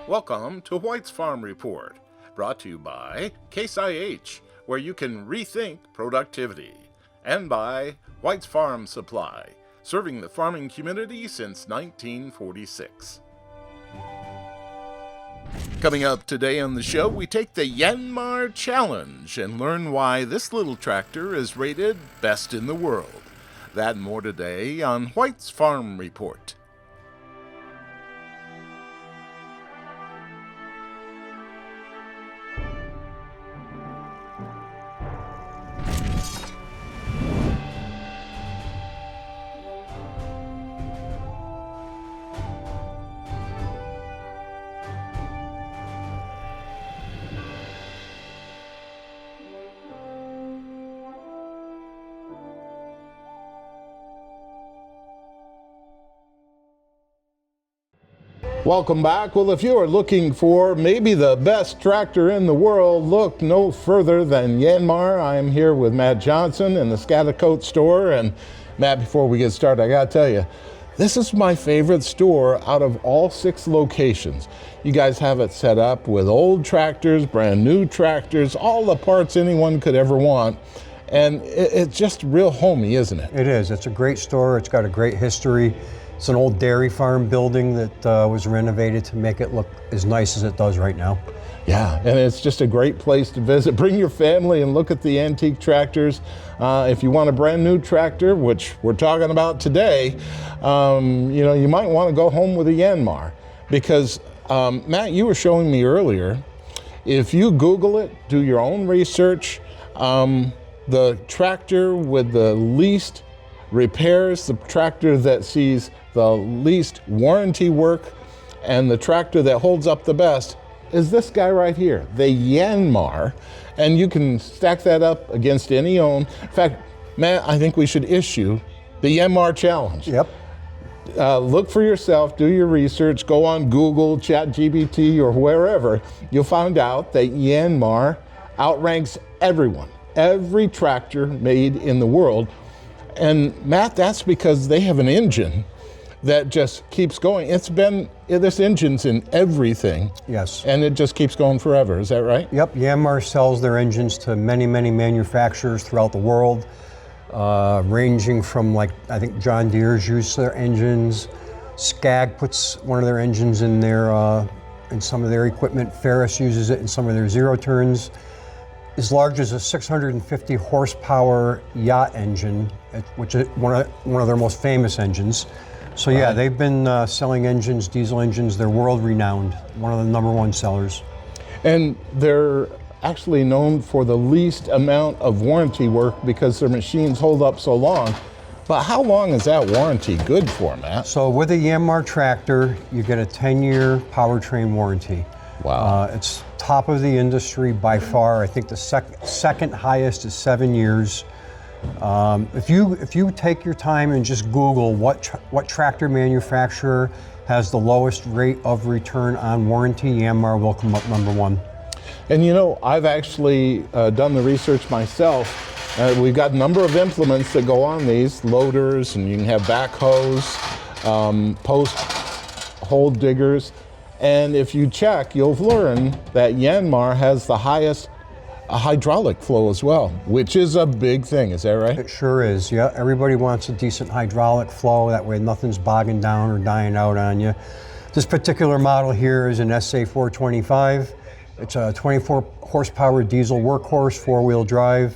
Welcome to White's Farm Report, brought to you by Case IH, where you can rethink productivity, and by White's Farm Supply, serving the farming community since 1946. Coming up today on the show, we take the Yanmar Challenge and learn why this little tractor is rated best in the world. That and more today on White's Farm Report. Welcome back. Well, if you are looking for maybe the best tractor in the world, look no further than Yanmar. I am here with Matt Johnson in the Scattercoat store. And Matt, before we get started, I gotta tell you, this is my favorite store out of all 6 locations. You guys have it set up with old tractors, brand new tractors, all the parts anyone could ever want. And it's just real homey, isn't it? It is. It's a great store. It's got a great history. It's an old dairy farm building that was renovated to make it look as nice as it does right now. Yeah, and it's just a great place to visit. Bring your family and look at the antique tractors. If you want a brand new tractor, which we're talking about today, you might want to go home with a Yanmar. Because, Matt, you were showing me earlier, if you Google it, do your own research, the tractor with the least repairs, the tractor that sees the least warranty work, and the tractor that holds up the best is this guy right here, the Yanmar. And you can stack that up against any own. In fact, Matt, I think we should issue the Yanmar Challenge. Yep. Look for yourself, do your research, go on Google, ChatGPT, or wherever. You'll find out that Yanmar outranks everyone, every tractor made in the world. And Matt, that's because they have an engine that just keeps going. This engine's in everything. Yes. And it just keeps going forever, is that right? Yep, Yanmar sells their engines to many, many manufacturers throughout the world, ranging from I think John Deere's use their engines. Skag puts one of their engines in in some of their equipment. Ferris uses it in some of their zero turns. As large as a 650 horsepower yacht engine, which is one of their most famous engines. So yeah, they've been selling engines, diesel engines. They're world renowned, one of the #1 sellers. And they're actually known for the least amount of warranty work because their machines hold up so long. But how long is that warranty good for, Matt? So with a Yanmar tractor, you get a 10-year powertrain warranty. Wow. It's top of the industry by far. I think the second highest is 7 years. If you take your time and just Google what tractor manufacturer has the lowest rate of return on warranty, Yanmar will come up #1. And I've actually done the research myself. We've got a number of implements that go on these, loaders, and you can have backhoes, post hole diggers. And if you check, you'll learn that Yanmar has the highest hydraulic flow as well, which is a big thing. Is that right? It sure is, yeah. Everybody wants a decent hydraulic flow. That way nothing's bogging down or dying out on you. This particular model here is an SA425. It's a 24 horsepower diesel workhorse, 4-wheel drive.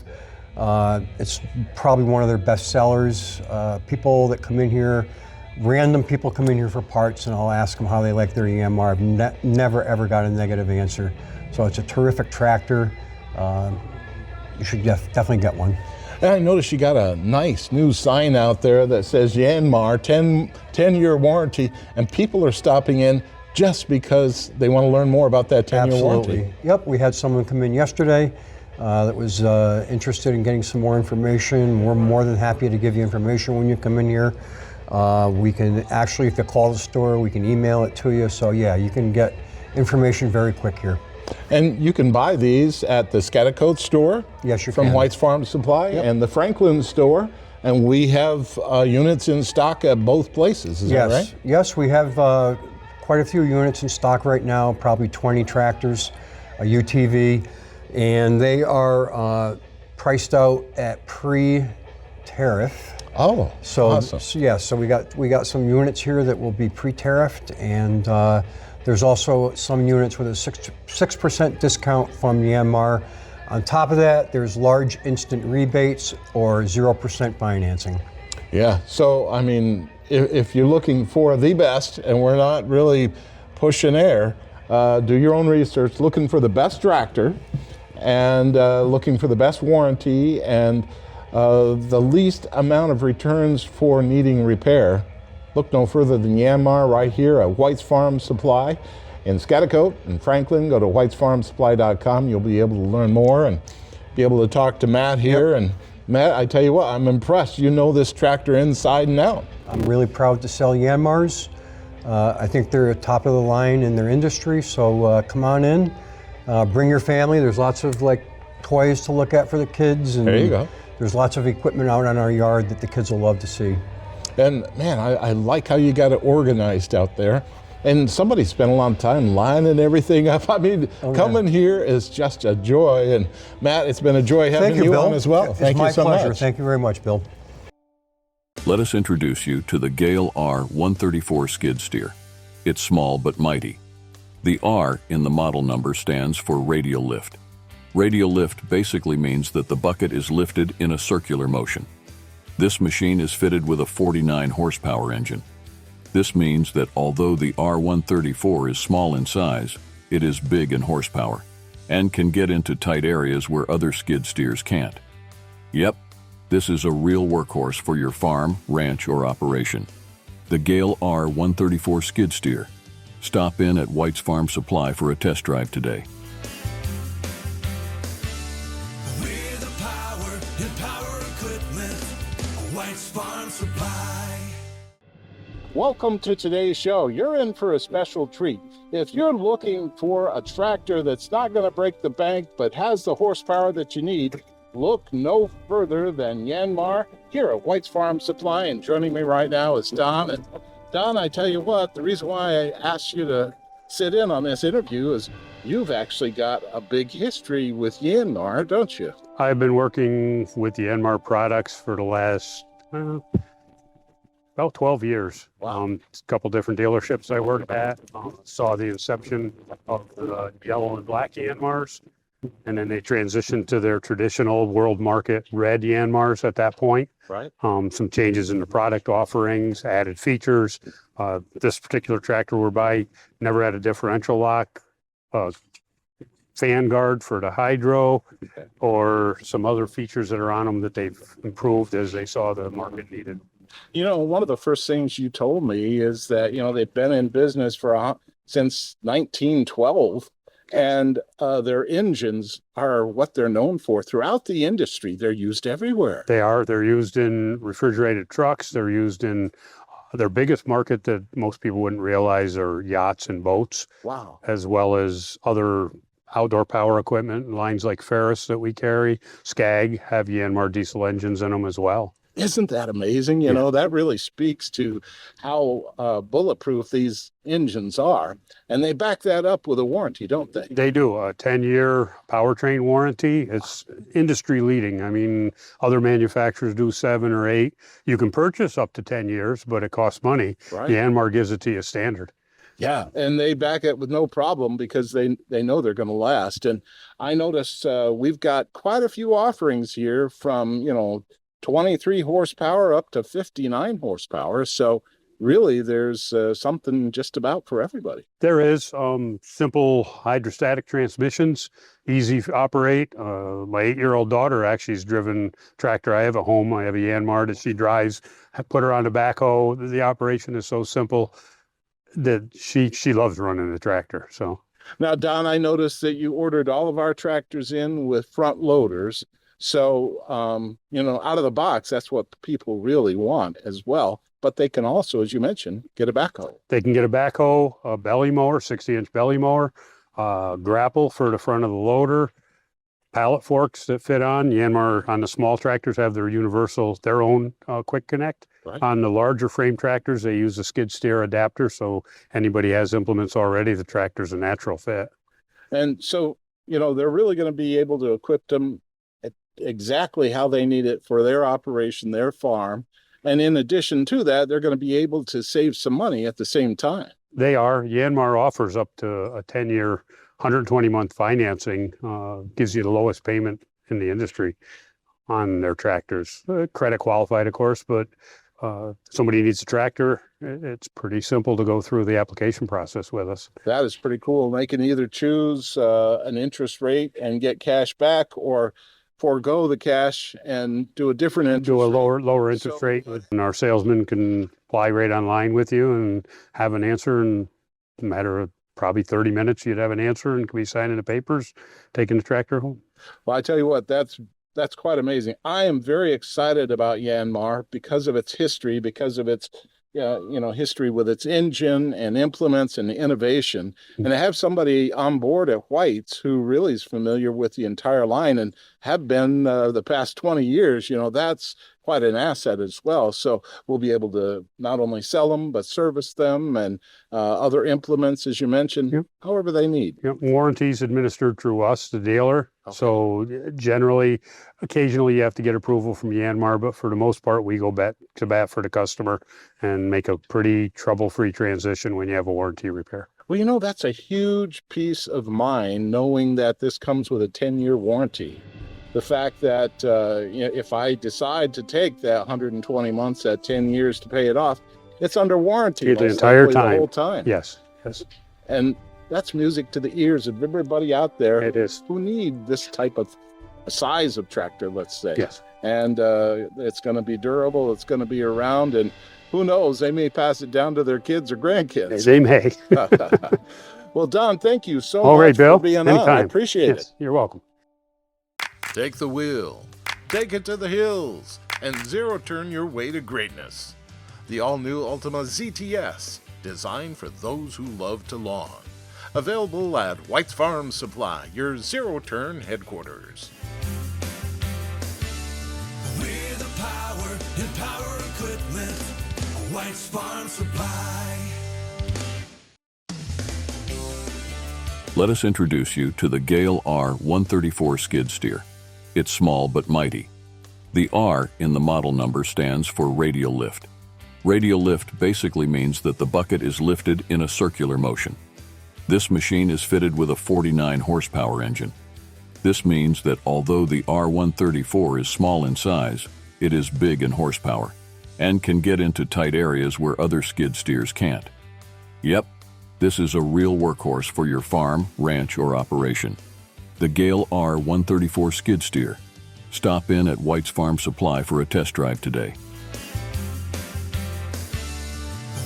It's probably one of their best sellers. People that come in here, random people come in here for parts, and I'll ask them how they like their Yanmar. I've never ever got a negative answer. So it's a terrific tractor. You should definitely get one. And I noticed you got a nice new sign out there that says Yanmar 10-year warranty, and people are stopping in just because they want to learn more about that 10-year warranty. Yep, we had someone come in yesterday that was interested in getting some more information. We're more than happy to give you information when you come in here. We can actually, if you call the store, we can email it to you. So yeah, you can get information very quick here. And you can buy these at the Scattercoat store. Yes, you from can. White's Farm Supply, Yep. and the Franklin store. And we have units in stock at both places, is that right? Yes, we have quite a few units in stock right now, probably 20 tractors, a UTV, and they are priced out at pre-tariff. Oh, So, awesome. so we got some units here that will be pre-tariffed, and there's also some units with a 6% discount from Yanmar. On top of that, there's large instant rebates or 0% financing. Yeah, so I mean, if you're looking for the best, and we're not really pushing air, do your own research, looking for the best tractor, and looking for the best warranty, and the least amount of returns for needing repair. Look no further than Yanmar right here at White's Farm Supply in Schaghticoke and Franklin. Go to whitesfarmsupply.com. You'll be able to learn more and be able to talk to Matt here. Yep. And Matt, I tell you what, I'm impressed. You know this tractor inside and out. I'm really proud to sell Yanmars. I think they're top of the line in their industry, so come on in. Bring your family. There's lots of toys to look at for the kids. And there you go. There's lots of equipment out on our yard that the kids will love to see. And man, I like how you got it organized out there. And somebody spent a lot of time lining everything up. I mean, coming here is just a joy. And Matt, it's been a joy having you on as well. Thank you so much. It's my pleasure. Thank you very much, Bill. Let us introduce you to the Gale R134 skid steer. It's small but mighty. The R in the model number stands for radial lift. Radial lift basically means that the bucket is lifted in a circular motion. This machine is fitted with a 49 horsepower engine. This means that although the R134 is small in size, it is big in horsepower and can get into tight areas where other skid steers can't. Yep, this is a real workhorse for your farm, ranch, or operation. The Gale R134 skid steer. Stop in at White's Farm Supply for a test drive today. Welcome to today's show. You're in for a special treat. If you're looking for a tractor that's not going to break the bank but has the horsepower that you need, look no further than Yanmar here at White's Farm Supply. And joining me right now is Don. And Don, I tell you what, the reason why I asked you to sit in on this interview is you've actually got a big history with Yanmar, don't you? I've been working with Yanmar products for the last about 12 years. Wow. A couple different dealerships I worked at. Saw the inception of the yellow and black Yanmars, and then they transitioned to their traditional world market red Yanmars at that point. Right. Some changes in the product offerings, added features. This particular tractor we're buying never had a differential lock, fan guard for the hydro, or some other features that are on them that they've improved as they saw the market needed. You know, one of the first things you told me is that, they've been in business since 1912, and their engines are what they're known for throughout the industry. They're used everywhere. They are. They're used in refrigerated trucks. They're used in their biggest market that most people wouldn't realize are yachts and boats. Wow. As well as other outdoor power equipment. Lines like Ferris that we carry, Skag, have Yanmar diesel engines in them as well. Isn't that amazing? You know, that really speaks to how bulletproof these engines are. And they back that up with a warranty, don't they? They do. A 10-year powertrain warranty. It's industry leading. I mean, other manufacturers do 7 or 8. You can purchase up to 10 years, but it costs money. Right. Yanmar gives it to you standard. Yeah, and they back it with no problem because they know they're going to last. And I noticed we've got quite a few offerings here from, 23 horsepower up to 59 horsepower. So really there's something just about for everybody. There is simple hydrostatic transmissions, easy to operate. My 8-year-old daughter actually has driven tractor. I have a home. I have a Yanmar that she drives. I put her on the backhoe. The operation is so simple that she loves running the tractor. So now, Don, I noticed that you ordered all of our tractors in with front loaders. So, out of the box, that's what people really want as well. But they can also, as you mentioned, get a backhoe. They can get a backhoe, a belly mower, 60-inch belly mower, grapple for the front of the loader, pallet forks that fit on. Yanmar on the small tractors have their own quick connect. Right. On the larger frame tractors, they use a skid steer adapter. So anybody has implements already, the tractor's a natural fit. And so, they're really going to be able to equip them at exactly how they need it for their operation, their farm. And in addition to that, they're going to be able to save some money at the same time. They are. Yanmar offers up to a 10-year, 120-month financing, gives you the lowest payment in the industry on their tractors. Credit qualified, of course, but somebody needs a tractor, it's pretty simple to go through the application process with us. That is pretty cool. They can either choose an interest rate and get cash back, or forego the cash and do a different interest Do a rate. lower interest rate, and our salesman can fly right online with you and have an answer in a matter of probably 30 minutes. You'd have an answer and can be signing the papers, taking the tractor home. Well, I tell you what, that's quite amazing. I am very excited about Yanmar because of its history, because of its history with its engine and implements and innovation. And to have somebody on board at White's who really is familiar with the entire line and have been the past 20 years, that's quite an asset as well. So we'll be able to not only sell them, but service them and other implements, as you mentioned, Yep. however they need. Yep. Warranties administered through us, the dealer. Okay. So generally, occasionally you have to get approval from Yanmar, but for the most part, we go to bat for the customer and make a pretty trouble-free transition when you have a warranty repair. Well, that's a huge peace of mind knowing that this comes with a 10-year warranty. The fact that if I decide to take that 120 months, that 10 years to pay it off, it's under warranty The most entire likely time. the whole time. Yes. And that's music to the ears of everybody out there It is. who need this type of size of tractor, let's say. Yes. And it's going to be durable, it's going to be around, and who knows, they may pass it down to their kids or grandkids. They may. Well, Don, thank you so All much right, Bill. for being on. Anytime. I appreciate it. Yes, you're welcome. Take the wheel, take it to the hills, and zero turn your way to greatness. The all-new Ultima ZTS, designed for those who love to lawn. Available at White's Farm Supply, your zero-turn headquarters. We're the power and power equipment, White's Farm Supply. Let us introduce you to the Gale R134 skid steer. It's small but mighty. The R in the model number stands for radial lift. Radial lift basically means that the bucket is lifted in a circular motion. This machine is fitted with a 49 horsepower engine. This means that although the R134 is small in size, it is big in horsepower and can get into tight areas where other skid steers can't. Yep, this is a real workhorse for your farm, ranch, or operation. The Gale R134 skid steer. Stop in at White's Farm Supply for a test drive today.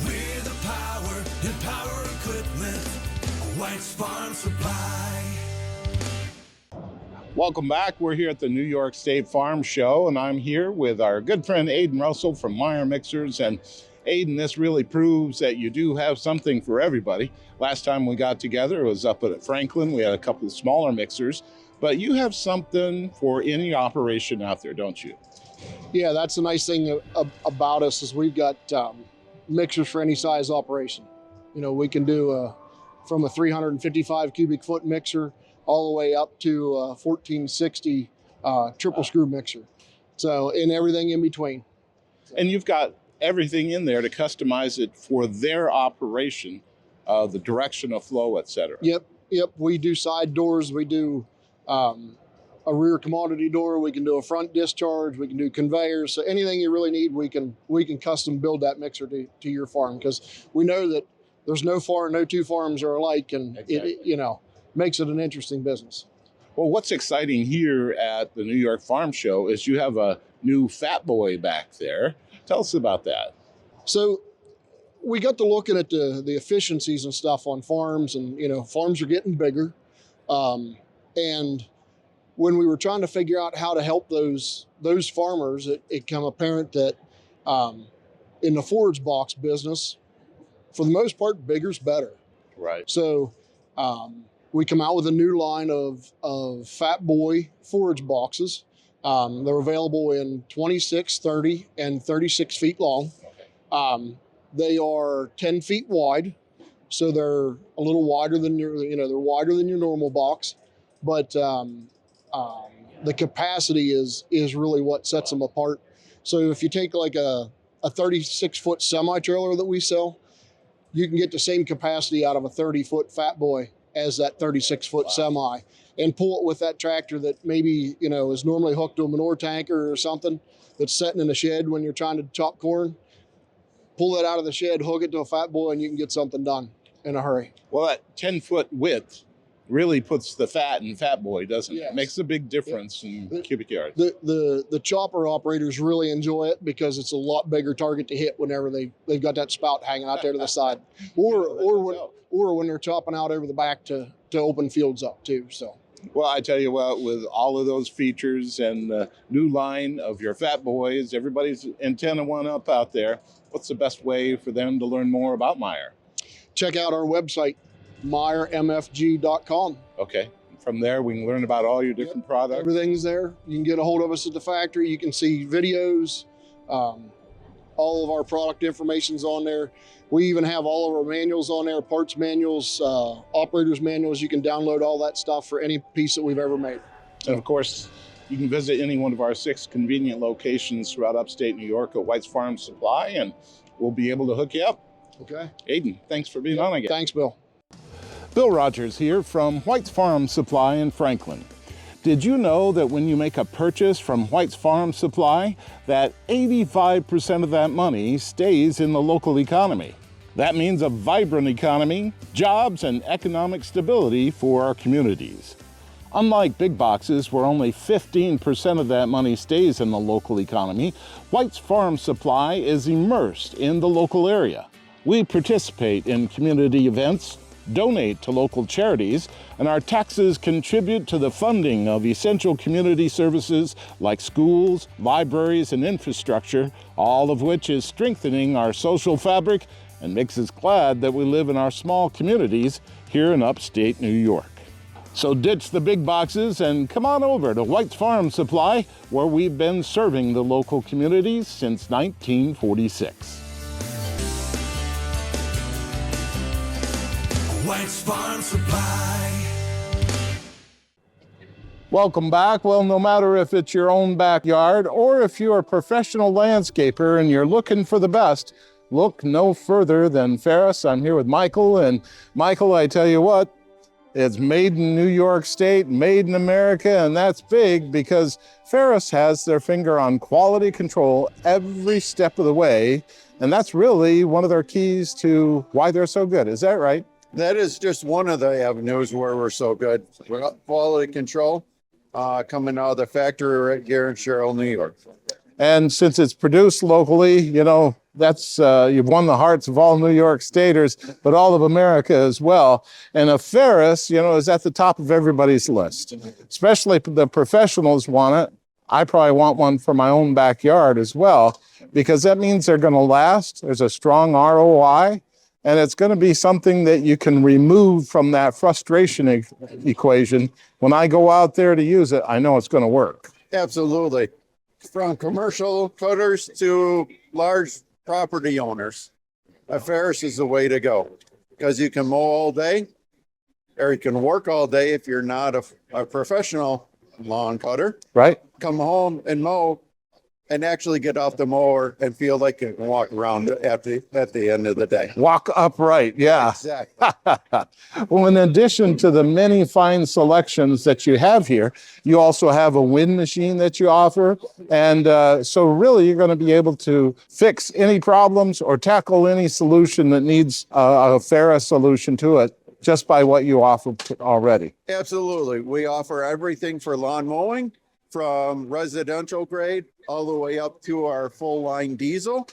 We're the power and power equipment, White's Farm Supply. Welcome back. We're here at the New York State Farm Show, and I'm here with our good friend Aiden Russell from Meyer Mixers. And Aiden, this really proves that you do have something for everybody. Last time we got together, it was up at Franklin. We had a couple of smaller mixers, but you have something for any operation out there, don't you? Yeah, that's the nice thing about us is we've got mixers for any size operation. We can do from a 355 cubic foot mixer all the way up to a 1460 triple screw mixer. So, and everything in between. And you've got everything in there to customize it for their operation, the direction of flow, etc. Yep. We do side doors. We do a rear commodity door. We can do a front discharge. We can do conveyors. So anything you really need, we can custom build that mixer to your farm, because we know that there's no two farms are alike, and Exactly. it makes it an interesting business. Well, what's exciting here at the New York Farm Show is you have a new Fat Boy back there. Tell us about that. So we got to looking at the efficiencies and stuff on farms, and farms are getting bigger, and when we were trying to figure out how to help those farmers, it became apparent that in the forage box business, for the most part, bigger's better. Right. So we come out with a new line of Fat Boy forage boxes. They're available in 26, 30, and 36 feet long. They are 10 feet wide, so they're a little wider than they're wider than your normal box, but the capacity is really what sets them apart. So if you take like a 36-foot semi-trailer that we sell, you can get the same capacity out of a 30-foot fat boy as that 36-foot semi, and pull it with that tractor that maybe is normally hooked to a manure tanker or something that's sitting in a shed when you're trying to chop corn. Pull it out of the shed, hook it to a fat boy, and you can get something done in a hurry. Well, that 10-foot width really puts the fat in Fat Boy, doesn't it? Yes. It makes a big difference in cubic yards. The chopper operators really enjoy it because it's a lot bigger target to hit whenever they've got that spout hanging out there to the side, or when they're chopping out over the back to open fields up too. So. Well, I tell you what, with all of those features and the new line of your Fat Boys, everybody's antenna one up out there. What's the best way for them to learn more about Meyer? Check out our website, meyermfg.com. Okay. From there, we can learn about all your different products. Everything's there. You can get a hold of us at the factory. You can see videos. All of our product information's on there. We even have all of our manuals on there, parts manuals, operators manuals. You can download all that stuff for any piece that we've ever made. And of course, you can visit any one of our 6 convenient locations throughout upstate New York at White's Farm Supply, and we'll be able to hook you up. Okay. Aiden, thanks for being on again. Thanks, Bill. Bill Rogers here from White's Farm Supply in Franklin. Did you know that when you make a purchase from White's Farm Supply, that 85% of that money stays in the local economy? That means a vibrant economy, jobs, and economic stability for our communities. Unlike big boxes where only 15% of that money stays in the local economy, White's Farm Supply is immersed in the local area. We participate in community events, donate to local charities, and our taxes contribute to the funding of essential community services like schools, libraries, and infrastructure, all of which is strengthening our social fabric and makes us glad that we live in our small communities here in upstate New York. So ditch the big boxes and come on over to White's Farm Supply, where we've been serving the local communities since 1946. White's Farm Supply. Welcome back. Well, no matter if it's your own backyard or if you're a professional landscaper and you're looking for the best, look no further than Ferris. I'm here with Michael, and Michael, I tell you what, it's made in New York State, made in America, and that's big because Ferris has their finger on quality control every step of the way, and that's really one of their keys to why they're so good. Is that right? That is just one of the avenues where we're so good. We're got quality control coming out of the factory right here in Sherrill, New York. And since it's produced locally, that's you've won the hearts of all New York Staters, but all of America as well. And a Ferris, is at the top of everybody's list. Especially the professionals want it. I probably want one for my own backyard as well, because that means they're going to last. There's a strong ROI. And it's going to be something that you can remove from that frustration equation. When I go out there to use it, I know it's going to work. Absolutely. From commercial cutters to large property owners, a Ferris is the way to go, because you can mow all day, or you can work all day if you're not a professional lawn cutter. Right? Come home and mow and actually get off the mower and feel like you can walk around at the end of the day. Walk upright, yeah. Exactly. Well, in addition to the many fine selections that you have here, you also have a wind machine that you offer. And so really you're going to be able to fix any problems or tackle any solution that needs a Ferris solution to it just by what you offer already. Absolutely. We offer everything for lawn mowing, from residential grade all the way up to our full line diesel,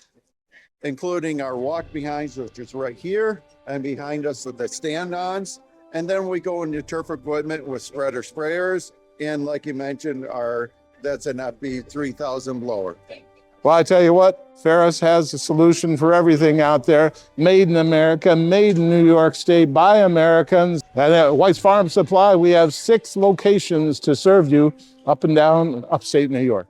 including our walk behinds, which is right here, and behind us are the stand-ons. And then we go into turf equipment with spreader sprayers, and like you mentioned, that's an FB 3000 blower. Well, I tell you what, Ferris has a solution for everything out there. Made in America, made in New York State by Americans. And at White's Farm Supply, we have 6 locations to serve you up and down upstate New York.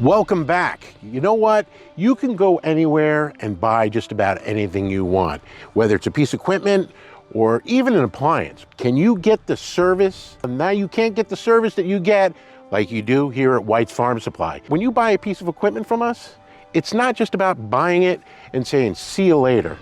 Welcome back. You know what? You can go anywhere and buy just about anything you want, whether it's a piece of equipment or even an appliance. Can you get the service? Now you can't get the service that you get like you do here at White's Farm Supply. When you buy a piece of equipment from us, it's not just about buying it and saying, see you later.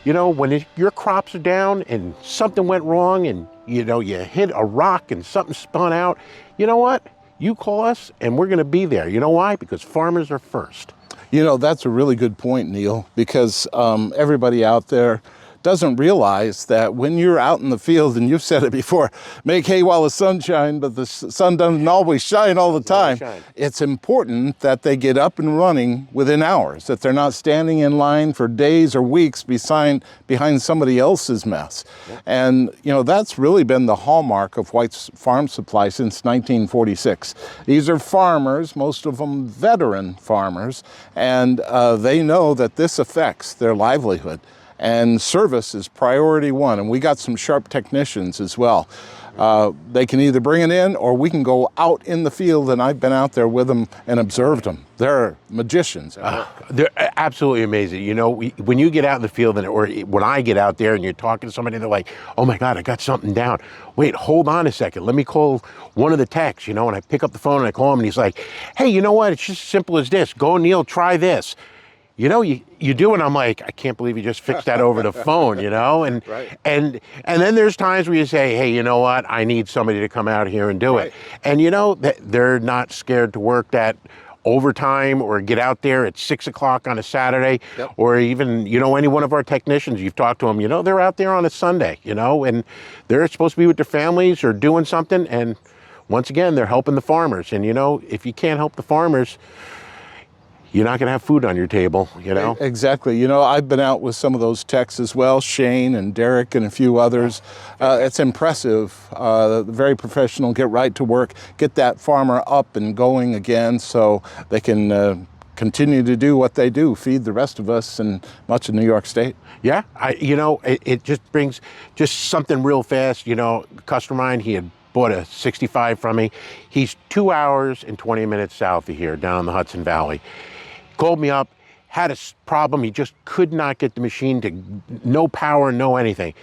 You know, when your crops are down and something went wrong and, you know, you hit a rock and something spun out, you know what? You call us and we're going to be there. You know why? Because farmers are first. You know, that's a really good point, Neil, because everybody out there doesn't realize that when you're out in the field, and you've said it before, make hay while the sun shines, but the sun doesn't always shine all the time. It's important that they get up and running within hours, that they're not standing in line for days or weeks behind somebody else's mess. Yep. And, you know, that's really been the hallmark of White's Farm Supply since 1946. These are farmers, most of them veteran farmers, and they know that this affects their livelihood. And service is priority one. And we got some sharp technicians as well. They can either bring it in or we can go out in the field, and I've been out there with them and observed them. They're magicians. They're absolutely amazing. You know, when you get out in the field, or when I get out there and you're talking to somebody, they're like, oh my God, I got something down. Wait, hold on a second. Let me call one of the techs, you know, and I pick up the phone and I call him and he's like, hey, you know what? It's just as simple as this. Go, Neil, try this. You know, you do, and I'm like, I can't believe you just fixed that over the phone, you know? And, right. and then there's times where you say, hey, you know what? I need somebody to come out here and do it. And you know, they're not scared to work that overtime or get out there at 6 o'clock on a Saturday, or even, you know, any one of our technicians, you've talked to them, you know, they're out there on a Sunday, you know, and they're supposed to be with their families or doing something. And once again, they're helping the farmers. And, you know, if you can't help the farmers, you're not going to have food on your table, you know? Exactly. You know, I've been out with some of those techs as well, Shane and Derek and a few others. It's impressive. Very professional, get right to work, get that farmer up and going again so they can continue to do what they do, feed the rest of us and much of New York State. Yeah, you know, it just brings just something real fast. You know, a customer of mine, he had bought a 65 from me. He's 2 hours and 20 minutes south of here, down in the Hudson Valley. Called me up, had a problem. He just could not get the machine to, no power, no anything.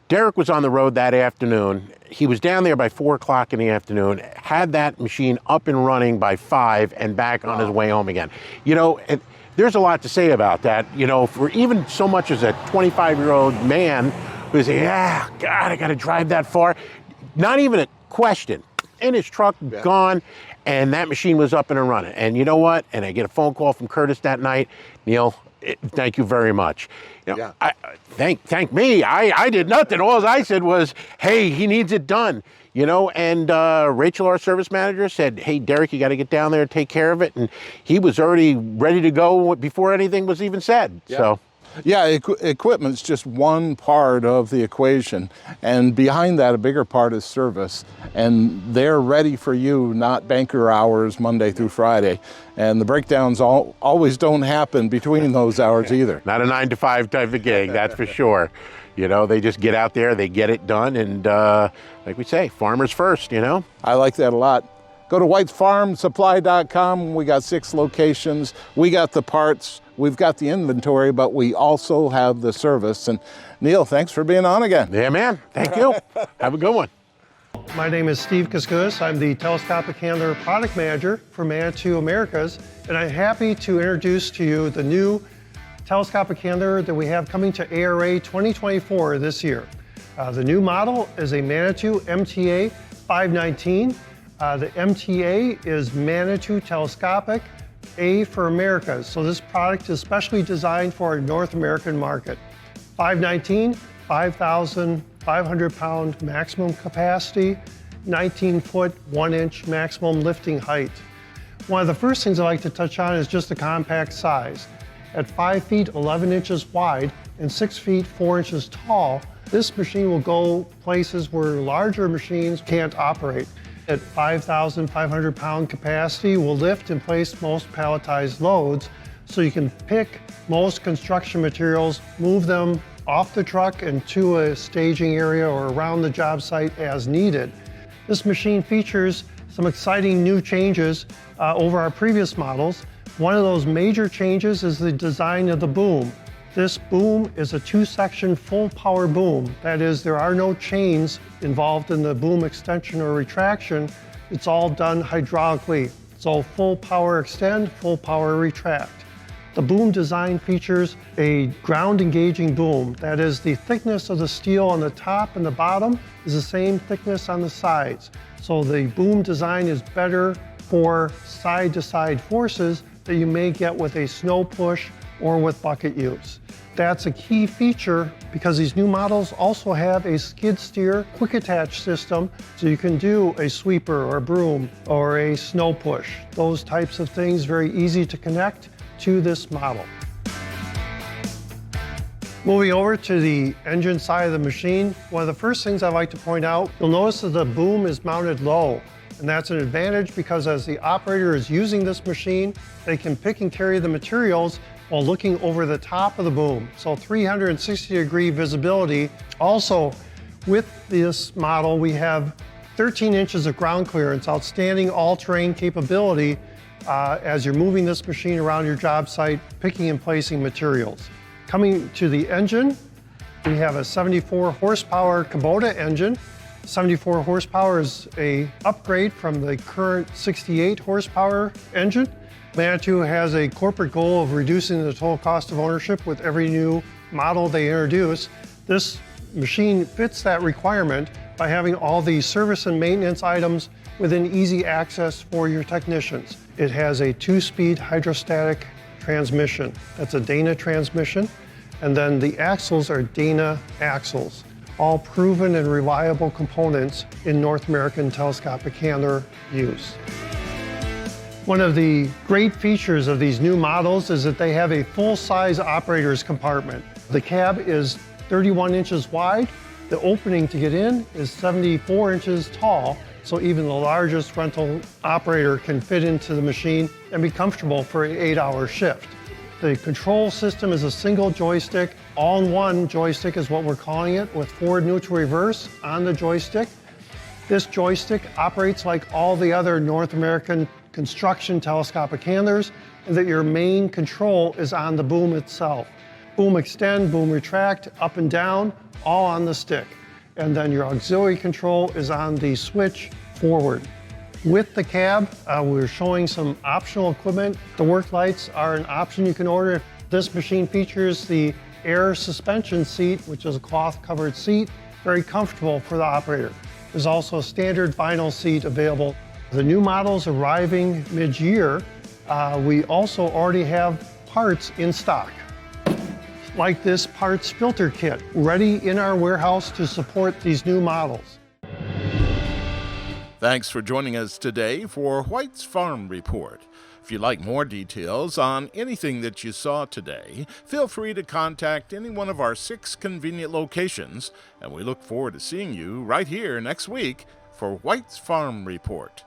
Derek was on the road that afternoon. He was down there by 4 o'clock in the afternoon, had that machine up and running by 5 and back on his way home again. You know, and there's a lot to say about that. You know, for even so much as a 25-year-old man who's saying, yeah, God, I got to drive that far. Not even a question. In his truck, gone. And that machine was up and running. And you know what? And I get a phone call from Curtis that night. Neil, thank you very much. You know, thank me. I did nothing. All I said was, hey, he needs it done. You know, and Rachel, our service manager, said, hey, Derek, you got to get down there and take care of it. And he was already ready to go before anything was even said. Yeah. So. Yeah, equipment's just one part of the equation, and behind that, a bigger part is service. And they're ready for you, not banker hours, Monday through Friday. And the breakdowns always don't happen between those hours either. Not a 9-to-5 type of gig, that's for sure. You know, they just get out there, they get it done, and like we say, farmers first, you know? I like that a lot. Go to whitesfarmsupply.com. We got 6 locations. We got the parts. We've got the inventory, but we also have the service. And Neil, thanks for being on again. Yeah, man. Thank you. Have a good one. My name is Steve Kaskulis. I'm the Telescopic Handler Product Manager for Manitou Americas, and I'm happy to introduce to you the new telescopic handler that we have coming to ARA 2024 this year. The new model is a Manitou MTA 519. The MTA is Manitou Telescopic A for Americas. So this product is specially designed for our North American market. 519, 5,500 pound maximum capacity, 19 foot, 1 inch maximum lifting height. One of the first things I like to touch on is just the compact size. At 5 feet, 11 inches wide and 6 feet, 4 inches tall, this machine will go places where larger machines can't operate. At 5,500 pound capacity, will lift and place most palletized loads, so you can pick most construction materials, move them off the truck and to a staging area or around the job site as needed. This machine features some exciting new changes over our previous models. One of those major changes is the design of the boom. This boom is a 2-section full power boom. That is, there are no chains involved in the boom extension or retraction. It's all done hydraulically. So full power extend, full power retract. The boom design features a ground engaging boom. That is, the thickness of the steel on the top and the bottom is the same thickness on the sides. So the boom design is better for side-to-side forces that you may get with a snow push or with bucket use. That's a key feature because these new models also have a skid steer quick attach system, so you can do a sweeper or a broom or a snow push. Those types of things, very easy to connect to this model. Moving over to the engine side of the machine, one of the first things I like to point out, you'll notice that the boom is mounted low. And that's an advantage because as the operator is using this machine, they can pick and carry the materials while looking over the top of the boom. So 360-degree visibility. Also, with this model, we have 13 inches of ground clearance, outstanding all-terrain capability as you're moving this machine around your job site, picking and placing materials. Coming to the engine, we have a 74 horsepower Kubota engine. 74 horsepower is an upgrade from the current 68 horsepower engine. Manitou has a corporate goal of reducing the total cost of ownership with every new model they introduce. This machine fits that requirement by having all the service and maintenance items within easy access for your technicians. It has a 2-speed hydrostatic transmission. That's a Dana transmission. And then the axles are Dana axles, all proven and reliable components in North American telescopic handler use. One of the great features of these new models is that they have a full-size operator's compartment. The cab is 31 inches wide. The opening to get in is 74 inches tall, so even the largest rental operator can fit into the machine and be comfortable for an 8-hour shift. The control system is a single joystick. All-in-one joystick is what we're calling it, with forward, neutral, reverse on the joystick. This joystick operates like all the other North American construction telescopic handlers, and that your main control is on the boom itself. Boom extend, boom retract, up and down, all on the stick. And then your auxiliary control is on the switch forward. With the cab, we're showing some optional equipment. The work lights are an option you can order. This machine features the air suspension seat, which is a cloth-covered seat, very comfortable for the operator. There's also a standard vinyl seat available. The new model's arriving mid-year. We also already have parts in stock, like this parts filter kit, ready in our warehouse to support these new models. Thanks for joining us today for White's Farm Report. If you'd like more details on anything that you saw today, feel free to contact any one of our 6 convenient locations, and we look forward to seeing you right here next week for White's Farm Report.